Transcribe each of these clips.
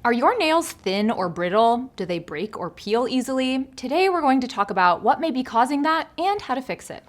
Are your nails thin or brittle? Do they break or peel easily? Today we're going to talk about what may be causing that and how to fix it.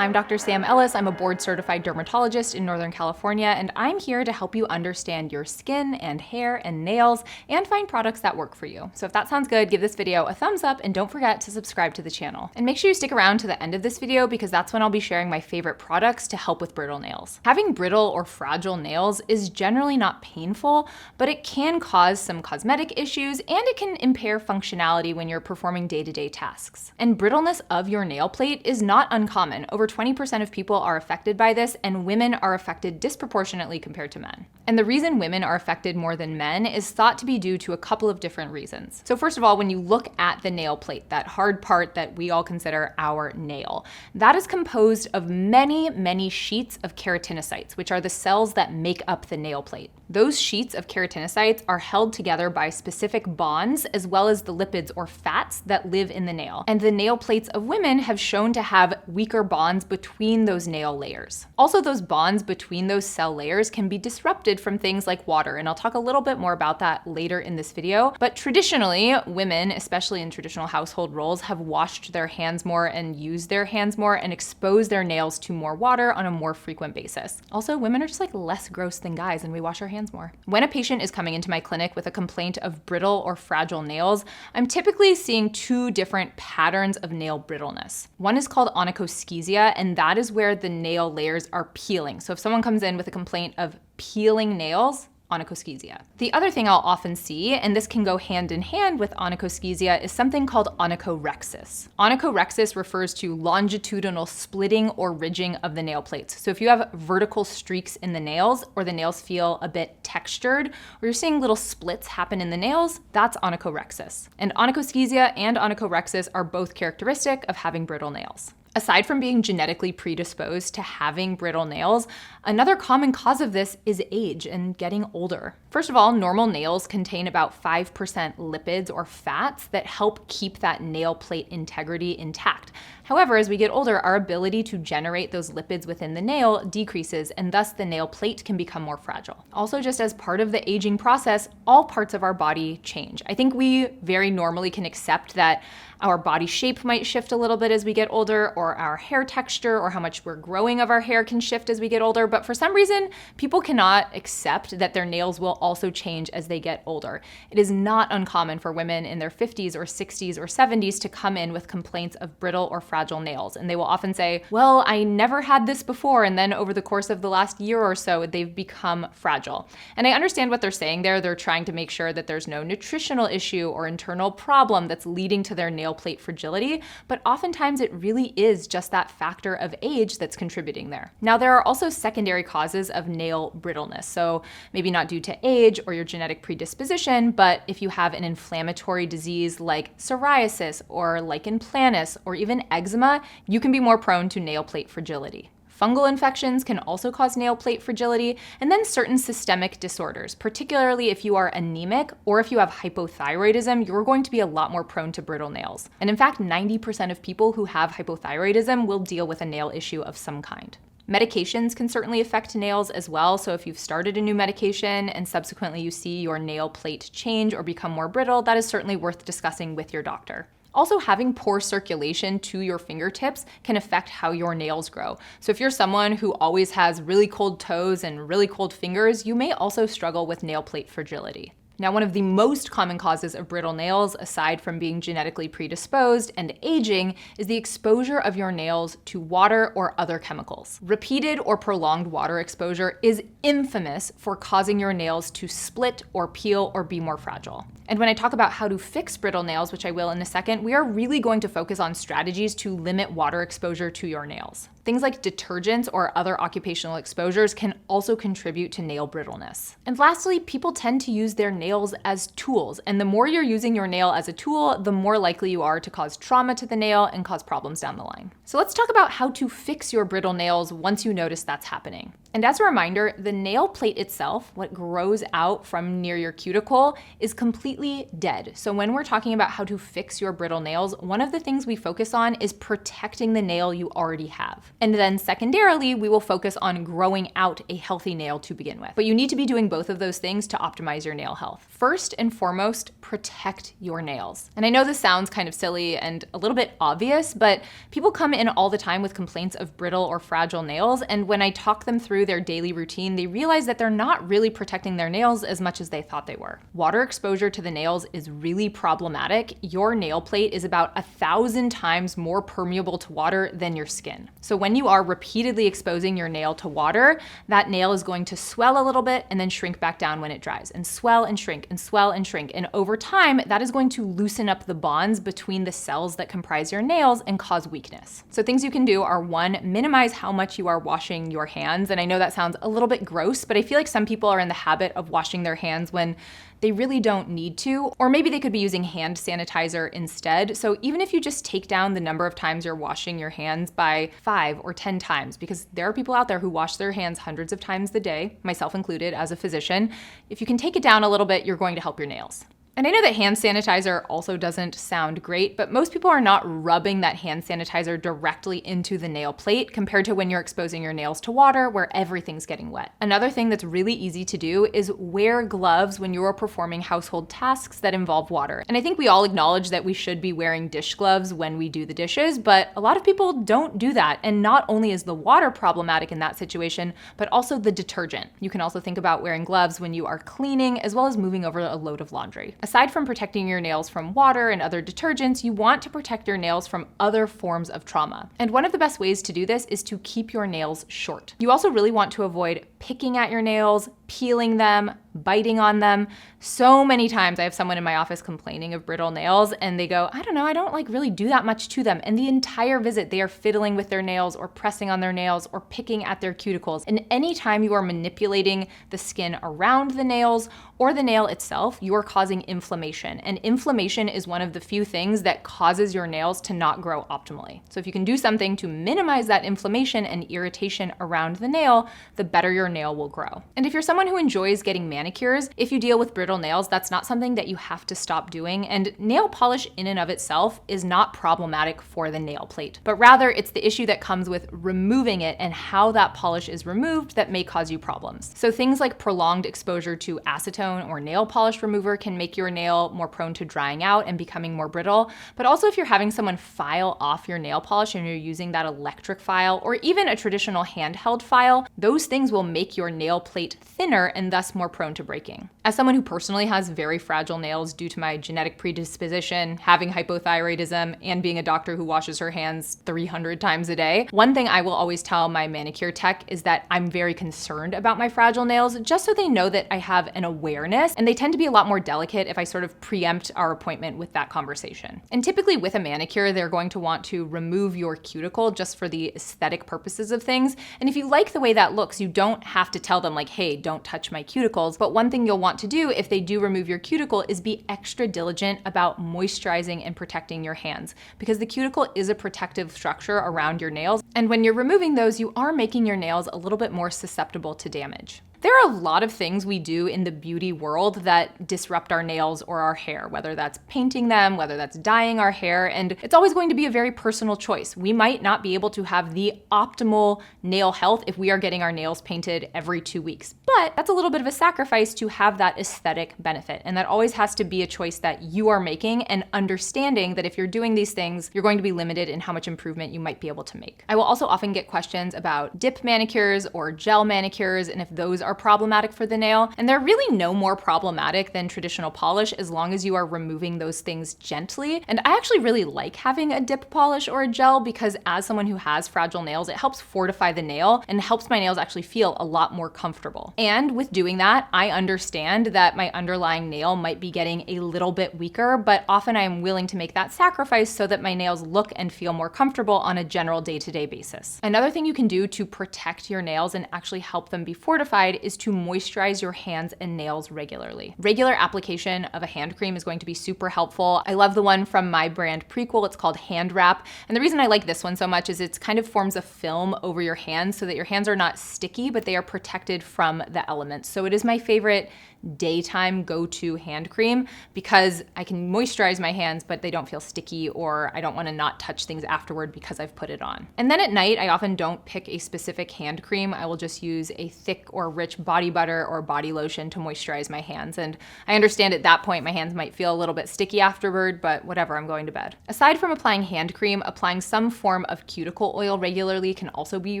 I'm Dr. Sam Ellis. I'm a board-certified dermatologist in Northern California, and I'm here to help you understand your skin and hair and nails and find products that work for you. So if that sounds good, give this video a thumbs up and don't forget to subscribe to the channel. And make sure you stick around to the end of this video because that's when I'll be sharing my favorite products to help with brittle nails. Having brittle or fragile nails is generally not painful, but it can cause some cosmetic issues and it can impair functionality when you're performing day-to-day tasks. And brittleness of your nail plate is not uncommon. Over 20% of people are affected by this, and women are affected disproportionately compared to men. And the reason women are affected more than men is thought to be due to a couple of different reasons. So first of all, when you look at the nail plate, that hard part that we all consider our nail, that is composed of many, many sheets of keratinocytes, which are the cells that make up the nail plate. Those sheets of keratinocytes are held together by specific bonds as well as the lipids or fats that live in the nail. And the nail plates of women have shown to have weaker bonds between those nail layers. Also, those bonds between those cell layers can be disrupted from things like water, and I'll talk a little bit more about that later in this video. But traditionally, women, especially in traditional household roles, have washed their hands more and used their hands more and exposed their nails to more water on a more frequent basis. Also, women are just like less gross than guys, and we wash our hands more. When a patient is coming into my clinic with a complaint of brittle or fragile nails, I'm typically seeing two different patterns of nail brittleness. One is called onychoschisia, and that is where the nail layers are peeling. So if someone comes in with a complaint of peeling nails, onychoschisia. The other thing I'll often see, and this can go hand in hand with onychoschisia, is something called onychorexis. Onychorexis refers to longitudinal splitting or ridging of the nail plates. So if you have vertical streaks in the nails, or the nails feel a bit textured, or you're seeing little splits happen in the nails, that's onychorexis. And onychoschisia and onychorexis are both characteristic of having brittle nails. Aside from being genetically predisposed to having brittle nails, another common cause of this is age and getting older. First of all, normal nails contain about 5% lipids or fats that help keep that nail plate integrity intact. However, as we get older, our ability to generate those lipids within the nail decreases, and thus the nail plate can become more fragile. Also, just as part of the aging process, all parts of our body change. I think we very normally can accept that our body shape might shift a little bit as we get older, or our hair texture or how much we're growing of our hair can shift as we get older, but for some reason, people cannot accept that their nails will also change as they get older. It is not uncommon for women in their 50s or 60s or 70s to come in with complaints of brittle or fragile nails, and they will often say, well, I never had this before, and then over the course of the last year or so, they've become fragile. And I understand what they're saying there. They're trying to make sure that there's no nutritional issue or internal problem that's leading to their nail plate fragility, but oftentimes it really is just that factor of age that's contributing there. Now, there are also secondary causes of nail brittleness. So maybe not due to age or your genetic predisposition, but if you have an inflammatory disease like psoriasis or lichen planus or even eczema, you can be more prone to nail plate fragility. Fungal infections can also cause nail plate fragility, and then certain systemic disorders, particularly if you are anemic or if you have hypothyroidism, you're going to be a lot more prone to brittle nails. And in fact, 90% of people who have hypothyroidism will deal with a nail issue of some kind. Medications can certainly affect nails as well, so if you've started a new medication and subsequently you see your nail plate change or become more brittle, that is certainly worth discussing with your doctor. Also, having poor circulation to your fingertips can affect how your nails grow. So if you're someone who always has really cold toes and really cold fingers, you may also struggle with nail plate fragility. Now, one of the most common causes of brittle nails, aside from being genetically predisposed and aging, is the exposure of your nails to water or other chemicals. Repeated or prolonged water exposure is infamous for causing your nails to split or peel or be more fragile. And when I talk about how to fix brittle nails, which I will in a second, we are really going to focus on strategies to limit water exposure to your nails. Things like detergents or other occupational exposures can also contribute to nail brittleness. And lastly, people tend to use their nails nails as tools. And the more you're using your nail as a tool, the more likely you are to cause trauma to the nail and cause problems down the line. So let's talk about how to fix your brittle nails once you notice that's happening. And as a reminder, the nail plate itself, what grows out from near your cuticle, is completely dead. So when we're talking about how to fix your brittle nails, one of the things we focus on is protecting the nail you already have. And then secondarily, we will focus on growing out a healthy nail to begin with. But you need to be doing both of those things to optimize your nail health. First and foremost, protect your nails. And I know this sounds kind of silly and a little bit obvious, but people come in all the time with complaints of brittle or fragile nails. And when I talk them through their daily routine, they realize that they're not really protecting their nails as much as they thought they were. Water exposure to the nails is really problematic. Your nail plate is about 1,000 times more permeable to water than your skin. So when you are repeatedly exposing your nail to water, that nail is going to swell a little bit and then shrink back down when it dries, and swell and shrink and swell and shrink. And over time, that is going to loosen up the bonds between the cells that comprise your nails and cause weakness. So things you can do are, one, minimize how much you are washing your hands. And I know that sounds a little bit gross, but I feel like some people are in the habit of washing their hands when they really don't need to, or maybe they could be using hand sanitizer instead. So even if you just take down the number of times you're washing your hands by 5 or 10 times, because there are people out there who wash their hands hundreds of times a day, myself included as a physician, if you can take it down a little bit, you're going to help your nails. And I know that hand sanitizer also doesn't sound great, but most people are not rubbing that hand sanitizer directly into the nail plate compared to when you're exposing your nails to water where everything's getting wet. Another thing that's really easy to do is wear gloves when you're performing household tasks that involve water. And I think we all acknowledge that we should be wearing dish gloves when we do the dishes, but a lot of people don't do that. And not only is the water problematic in that situation, but also the detergent. You can also think about wearing gloves when you are cleaning as well as moving over a load of laundry. Aside from protecting your nails from water and other detergents, you want to protect your nails from other forms of trauma. And one of the best ways to do this is to keep your nails short. You also really want to avoid picking at your nails, peeling them, biting on them. So many times I have someone in my office complaining of brittle nails and they go, I don't know, I don't really do that much to them. And the entire visit they are fiddling with their nails or pressing on their nails or picking at their cuticles. And anytime you are manipulating the skin around the nails or the nail itself, you are causing inflammation. And inflammation is one of the few things that causes your nails to not grow optimally. So if you can do something to minimize that inflammation and irritation around the nail, the better your nail will grow. And if you're someone who enjoys getting manicures, if you deal with brittle nails, that's not something that you have to stop doing. And nail polish in and of itself is not problematic for the nail plate, but rather it's the issue that comes with removing it and how that polish is removed that may cause you problems. So things like prolonged exposure to acetone or nail polish remover can make your nail more prone to drying out and becoming more brittle. But also if you're having someone file off your nail polish and you're using that electric file or even a traditional handheld file, those things will make your nail plate thinner and thus more prone to breaking. As someone who personally has very fragile nails due to my genetic predisposition, having hypothyroidism, and being a doctor who washes her hands 300 times a day, one thing I will always tell my manicure tech is that I'm very concerned about my fragile nails, just so they know that I have an awareness, and they tend to be a lot more delicate if I sort of preempt our appointment with that conversation. And typically with a manicure, they're going to want to remove your cuticle just for the aesthetic purposes of things. And if you like the way that looks, you don't have to tell them like, hey, don't touch my cuticles. But one thing you'll want to do if they do remove your cuticle is be extra diligent about moisturizing and protecting your hands, because the cuticle is a protective structure around your nails. And when you're removing those, you are making your nails a little bit more susceptible to damage. There are a lot of things we do in the beauty world that disrupt our nails or our hair, whether that's painting them, whether that's dyeing our hair, and it's always going to be a very personal choice. We might not be able to have the optimal nail health if we are getting our nails painted every 2 weeks, but that's a little bit of a sacrifice to have that aesthetic benefit. And that always has to be a choice that you are making, and understanding that if you're doing these things, you're going to be limited in how much improvement you might be able to make. I will also often get questions about dip manicures or gel manicures, and if those are problematic for the nail. And they're really no more problematic than traditional polish as long as you are removing those things gently. And I actually really like having a dip polish or a gel, because as someone who has fragile nails, it helps fortify the nail and helps my nails actually feel a lot more comfortable. And And with doing that, I understand that my underlying nail might be getting a little bit weaker, but often I'm willing to make that sacrifice so that my nails look and feel more comfortable on a general day-to-day basis. Another thing you can do to protect your nails and actually help them be fortified is to moisturize your hands and nails regularly. Regular application of a hand cream is going to be super helpful. I love the one from my brand Prequel. It's called Hand Wrap. And the reason I like this one so much is it kind of forms a film over your hands so that your hands are not sticky, but they are protected from the elements. So it is my favorite daytime go-to hand cream because I can moisturize my hands, but they don't feel sticky, or I don't want to not touch things afterward because I've put it on. And then at night, I often don't pick a specific hand cream. I will just use a thick or rich body butter or body lotion to moisturize my hands. And I understand at that point, my hands might feel a little bit sticky afterward, but whatever, I'm going to bed. Aside from applying hand cream, applying some form of cuticle oil regularly can also be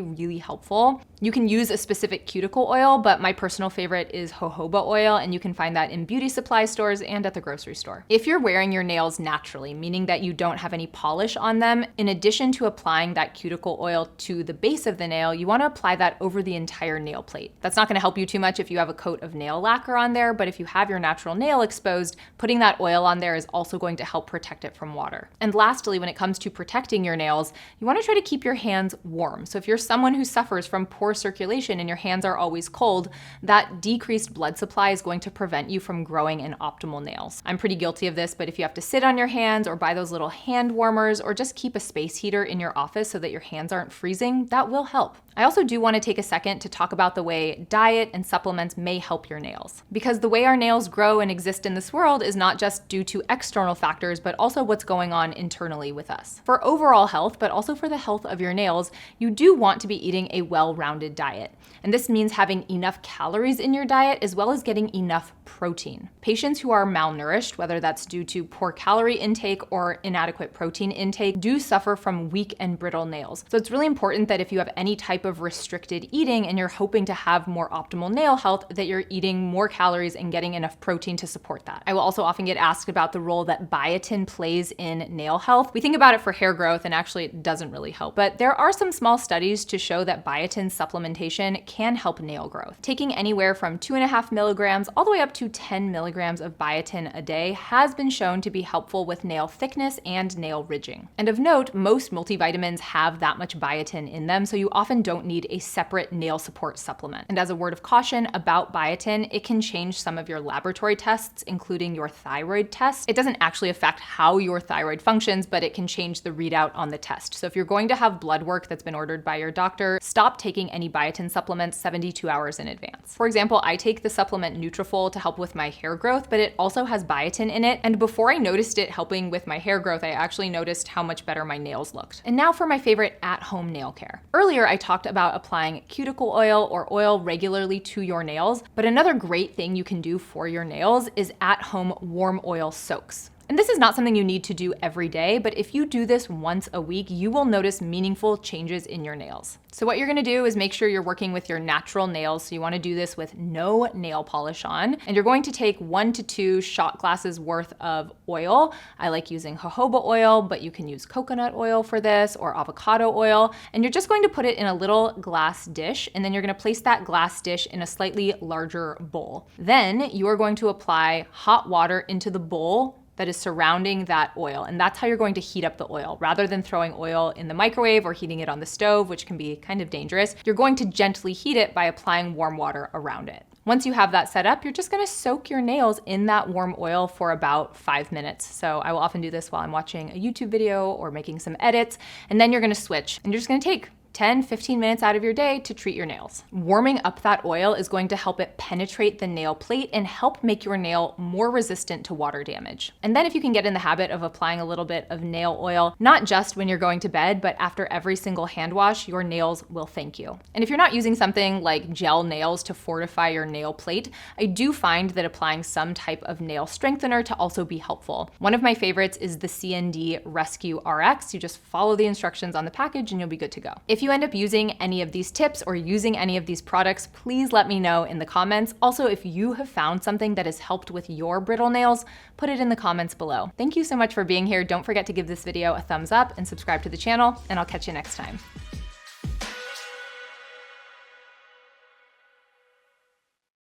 really helpful. You can use a specific cuticle oil, but my personal favorite is jojoba oil, and you can find that in beauty supply stores and at the grocery store. If you're wearing your nails naturally, meaning that you don't have any polish on them, in addition to applying that cuticle oil to the base of the nail, you want to apply that over the entire nail plate. That's not going to help you too much if you have a coat of nail lacquer on there, but if you have your natural nail exposed, putting that oil on there is also going to help protect it from water. And lastly, when it comes to protecting your nails, you want to try to keep your hands warm. So if you're someone who suffers from poor circulation and your hands are always cold, that decreased blood supply is going to prevent you from growing in optimal nails. I'm pretty guilty of this, but if you have to sit on your hands or buy those little hand warmers or just keep a space heater in your office so that your hands aren't freezing, that will help. I also do want to take a second to talk about the way diet and supplements may help your nails. Because the way our nails grow and exist in this world is not just due to external factors, but also what's going on internally with us. For overall health, but also for the health of your nails, you do want to be eating a well-rounded diet. And this means having enough calories in your diet as well as getting enough protein. Patients who are malnourished, whether that's due to poor calorie intake or inadequate protein intake, do suffer from weak and brittle nails. So it's really important that if you have any type of restricted eating and you're hoping to have more optimal nail health, that you're eating more calories and getting enough protein to support that. I will also often get asked about the role that biotin plays in nail health. We think about it for hair growth, and actually it doesn't really help. But there are some small studies to show that biotin supplementation can help nail growth. Taking anywhere from 2.5 milligrams all the way up to 10 milligrams of biotin a day has been shown to be helpful with nail thickness and nail ridging. And of note, most multivitamins have that much biotin in them, so you often don't need a separate nail support supplement. And as a word of caution about biotin, it can change some of your laboratory tests, including your thyroid test. It doesn't actually affect how your thyroid functions, but it can change the readout on the test. So if you're going to have blood work that's been ordered by your doctor, stop taking any biotin supplements 72 hours in advance. For example, I take the supplement Nutrafol to help with my hair growth, but it also has biotin in it. And before I noticed it helping with my hair growth, I actually noticed how much better my nails looked. And now for my favorite at-home nail care. Earlier, I talked about applying cuticle oil or oil regularly to your nails, but another great thing you can do for your nails is at-home warm oil soaks. And this is not something you need to do every day, but if you do this once a week, you will notice meaningful changes in your nails. So what you're gonna do is make sure you're working with your natural nails. So you wanna do this with no nail polish on. And you're going to take 1 to 2 shot glasses worth of oil. I like using jojoba oil, but you can use coconut oil for this or avocado oil. And you're just going to put it in a little glass dish. And then you're gonna place that glass dish in a slightly larger bowl. Then you are going to apply hot water into the bowl that is surrounding that oil. And that's how you're going to heat up the oil. Rather than throwing oil in the microwave or heating it on the stove, which can be kind of dangerous, you're going to gently heat it by applying warm water around it. Once you have that set up, you're just gonna soak your nails in that warm oil for about 5 minutes. So I will often do this while I'm watching a YouTube video or making some edits, and then you're gonna switch, and you're just gonna take 10-15 minutes out of your day to treat your nails. Warming up that oil is going to help it penetrate the nail plate and help make your nail more resistant to water damage. And then if you can get in the habit of applying a little bit of nail oil, not just when you're going to bed, but after every single hand wash, your nails will thank you. And if you're not using something like gel nails to fortify your nail plate, I do find that applying some type of nail strengthener to also be helpful. One of my favorites is the CND Rescue RX. You just follow the instructions on the package and you'll be good to go. If you end up using any of these tips or using any of these products, please let me know in the comments. Also, if you have found something that has helped with your brittle nails, put it in the comments below. Thank you so much for being here. Don't forget to give this video a thumbs up and subscribe to the channel, and I'll catch you next time.